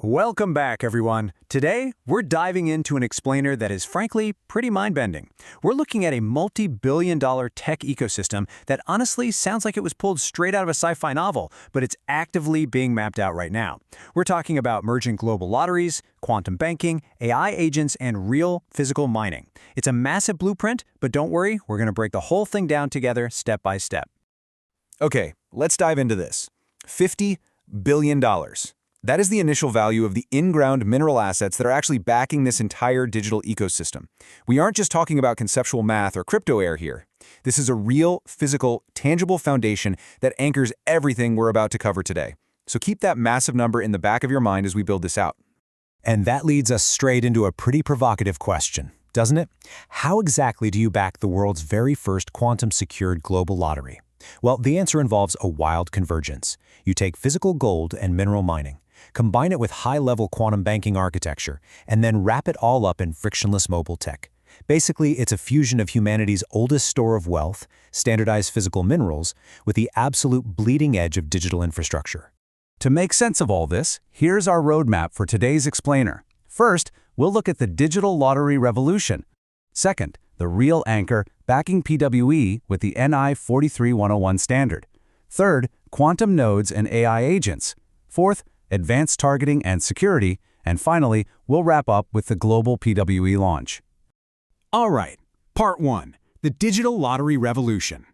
Welcome back, everyone. Today, we're diving into an explainer that is frankly pretty mind-bending. We're looking at a multi-billion-dollar tech ecosystem that honestly sounds like it was pulled straight out of a sci-fi novel, but it's actively being mapped out right now. We're talking about merging global lotteries, quantum banking, AI agents, and real physical mining. It's a massive blueprint, but don't worry, we're going to break the whole thing down together step by step. Okay, let's dive into this. $50 billion. That is the initial value of the in-ground mineral assets that are actually backing this entire digital ecosystem. We aren't just talking about conceptual math or crypto air here. This is a real, physical, tangible foundation that anchors everything we're about to cover today. So keep that massive number in the back of your mind as we build this out. And that leads us straight into a pretty provocative question, doesn't it? How exactly do you back the world's very first quantum-secured global lottery? Well, the answer involves a wild convergence. You take physical gold and mineral mining, combine it with high-level quantum banking architecture, and then wrap it all up in frictionless mobile tech. Basically, it's a fusion of humanity's oldest store of wealth, standardized physical minerals, with the absolute bleeding edge of digital infrastructure. To make sense of all this, here's our roadmap for today's explainer. First, we'll look at the digital lottery revolution. Second, the real anchor backing PWE with the NI 43101 standard. Third, quantum nodes and AI agents. Fourth, advanced targeting and security. And finally, we'll wrap up with the global PWE launch. All right, Part 1, the digital lottery revolution.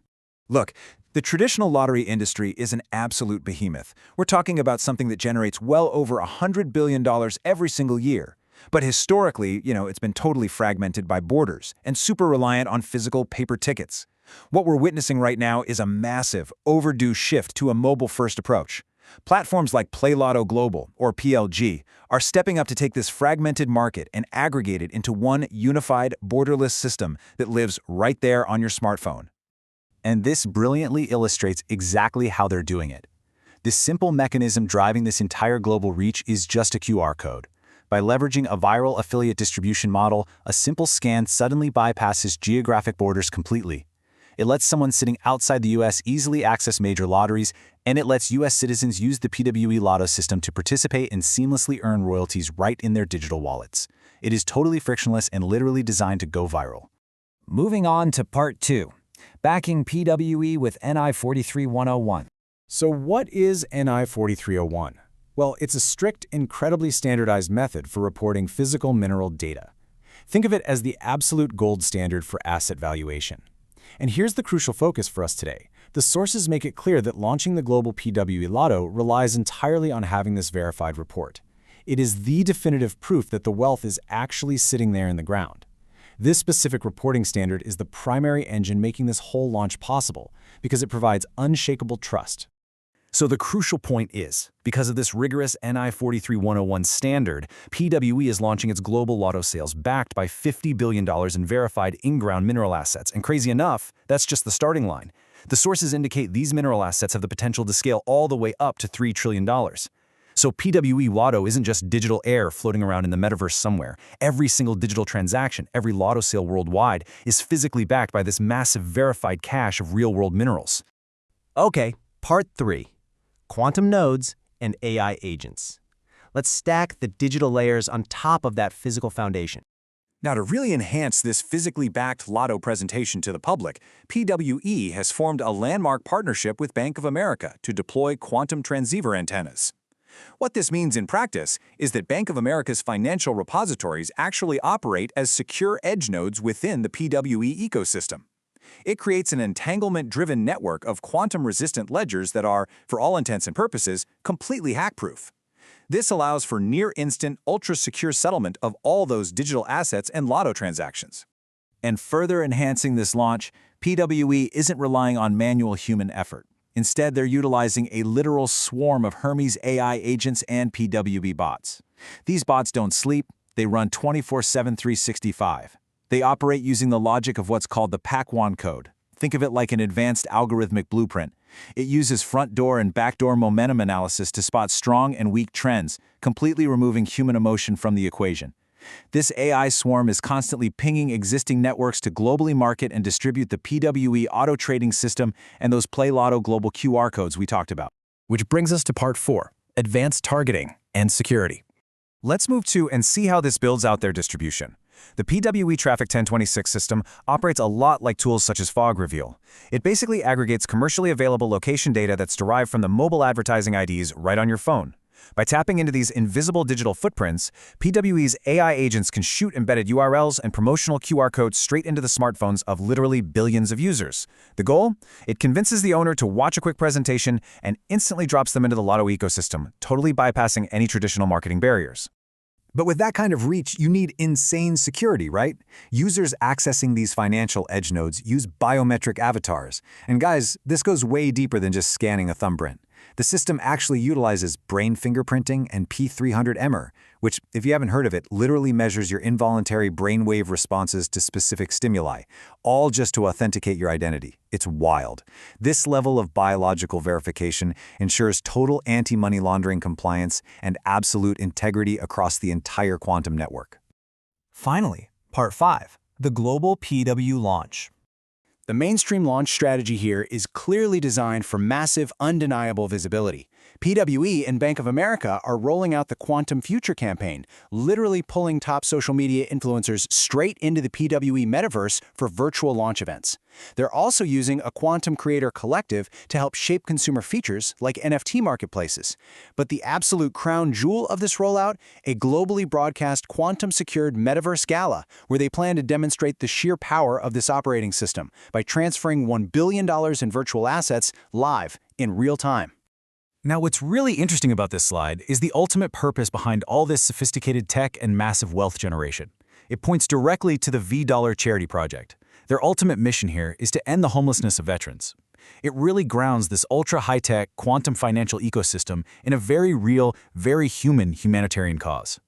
Look, the traditional lottery industry is an absolute behemoth. We're talking about something that generates well over $100 billion every single year. But historically, it's been totally fragmented by borders and super reliant on physical paper tickets. What we're witnessing right now is a massive, overdue shift to a mobile-first approach. Platforms like Lotto Global, or PLG, are stepping up to take this fragmented market and aggregate it into one unified, borderless system that lives right there on your smartphone. And this brilliantly illustrates exactly how they're doing it. This simple mechanism driving this entire global reach is just a QR code. By leveraging a viral affiliate distribution model, a simple scan suddenly bypasses geographic borders completely. It lets someone sitting outside the US easily access major lotteries, and it lets US citizens use the PWE Lotto system to participate and seamlessly earn royalties right in their digital wallets. It is totally frictionless and literally designed to go viral. Moving on to Part 2, backing PWE with NI 43101. So what is NI 4301? Well, it's a strict, incredibly standardized method for reporting physical mineral data. Think of it as the absolute gold standard for asset valuation. And here's the crucial focus for us today. The sources make it clear that launching the global PWE Lotto relies entirely on having this verified report. It is the definitive proof that the wealth is actually sitting there in the ground. This specific reporting standard is the primary engine making this whole launch possible because it provides unshakable trust. So the crucial point is, because of this rigorous NI 43101 standard, PWE is launching its global lotto sales backed by $50 billion in verified in-ground mineral assets. And crazy enough, that's just the starting line. The sources indicate these mineral assets have the potential to scale all the way up to $3 trillion. So PWE Lotto isn't just digital air floating around in the metaverse somewhere. Every single digital transaction, every lotto sale worldwide, is physically backed by this massive verified cache of real-world minerals. Okay, Part 3. Quantum nodes and AI agents. Let's stack the digital layers on top of that physical foundation. Now, to really enhance this physically backed Lotto presentation to the public, PWE has formed a landmark partnership with Bank of America to deploy quantum transceiver antennas. What this means in practice is that Bank of America's financial repositories actually operate as secure edge nodes within the PWE ecosystem. It creates an entanglement-driven network of quantum-resistant ledgers that are, for all intents and purposes, completely hack-proof. This allows for near-instant, ultra-secure settlement of all those digital assets and lotto transactions. And further enhancing this launch, PWE isn't relying on manual human effort. Instead, they're utilizing a literal swarm of Hermes AI agents and PWE bots. These bots don't sleep, they run 24/7, 365. They operate using the logic of what's called the PAC-1 code. Think of it like an advanced algorithmic blueprint. It uses front door and backdoor momentum analysis to spot strong and weak trends, completely removing human emotion from the equation. This AI swarm is constantly pinging existing networks to globally market and distribute the PWE auto trading system and those Play Lotto global QR codes we talked about. Which brings us to Part 4, advanced targeting and security. Let's move to and see how this builds out their distribution. The PWE Traffic 1026 system operates a lot like tools such as Fog Reveal. It basically aggregates commercially available location data that's derived from the mobile advertising IDs right on your phone. By tapping into these invisible digital footprints, PWE's AI agents can shoot embedded URLs and promotional QR codes straight into the smartphones of literally billions of users. The goal? It convinces the owner to watch a quick presentation and instantly drops them into the Lotto ecosystem, totally bypassing any traditional marketing barriers. But with that kind of reach, you need insane security, right? Users accessing these financial edge nodes use biometric avatars. And guys, this goes way deeper than just scanning a thumbprint. The system actually utilizes brain fingerprinting and P300MR, which, if you haven't heard of it, literally measures your involuntary brainwave responses to specific stimuli, all just to authenticate your identity. It's wild. This level of biological verification ensures total anti-money laundering compliance and absolute integrity across the entire quantum network. Finally, Part 5, the global PW launch. The mainstream launch strategy here is clearly designed for massive, undeniable visibility. PWE and Bank of America are rolling out the Quantum Future campaign, literally pulling top social media influencers straight into the PWE metaverse for virtual launch events. They're also using a quantum creator collective to help shape consumer features like NFT marketplaces. But the absolute crown jewel of this rollout, a globally broadcast quantum-secured metaverse gala, where they plan to demonstrate the sheer power of this operating system by transferring $1 billion in virtual assets live in real time. Now, what's really interesting about this slide is the ultimate purpose behind all this sophisticated tech and massive wealth generation. It points directly to the $V Charity Project. Their ultimate mission here is to end the homelessness of veterans. It really grounds this ultra-high-tech quantum financial ecosystem in a very real, very human humanitarian cause.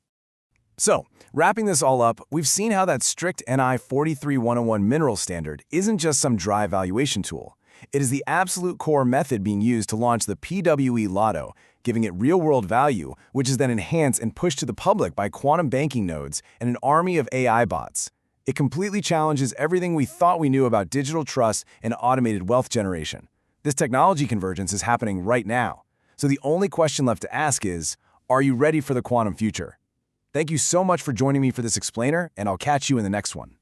So, wrapping this all up, we've seen how that strict NI 43101 mineral standard isn't just some dry valuation tool. It is the absolute core method being used to launch the PWE Lotto, giving it real-world value, which is then enhanced and pushed to the public by quantum banking nodes and an army of AI bots. It completely challenges everything we thought we knew about digital trust and automated wealth generation. This technology convergence is happening right now. So the only question left to ask is, are you ready for the quantum future? Thank you so much for joining me for this explainer, and I'll catch you in the next one.